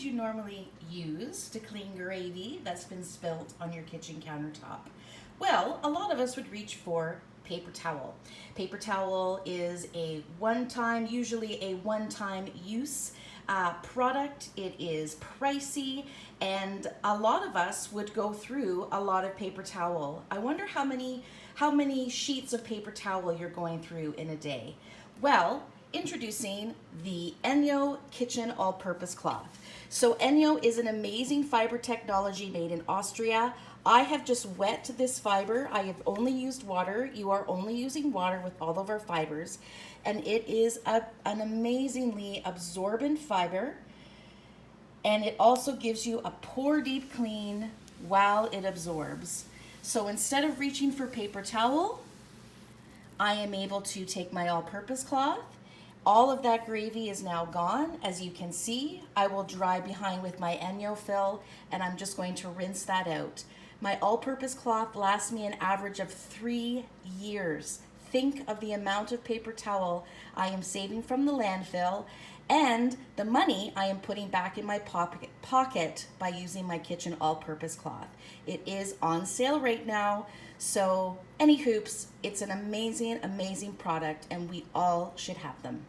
would you normally use to clean gravy that's been spilt on your kitchen countertop? Well, a lot of us would reach for paper towel. Paper towel is usually a one-time use product. It is pricey, and a lot of us would go through a lot of paper towel. I wonder how many sheets of paper towel you're going through in a day. Well, introducing the ENJO kitchen all-purpose cloth. So ENJO is an amazing fiber technology made in Austria. I have just wet this fiber. I have only used water. You are only using water with all of our fibers. And it is an amazingly absorbent fiber. And it also gives you a pore deep clean while it absorbs. So instead of reaching for paper towel, I am able to take my all-purpose cloth. All of that gravy is now gone. As you can see, I will dry behind with my ENJO fill, and I'm just going to rinse that out. My all-purpose cloth lasts me an average of 3 years. Think of the amount of paper towel I am saving from the landfill and the money I am putting back in my pocket by using my kitchen all-purpose cloth. It is on sale right now, so any hoops, it's an amazing, amazing product, and we all should have them.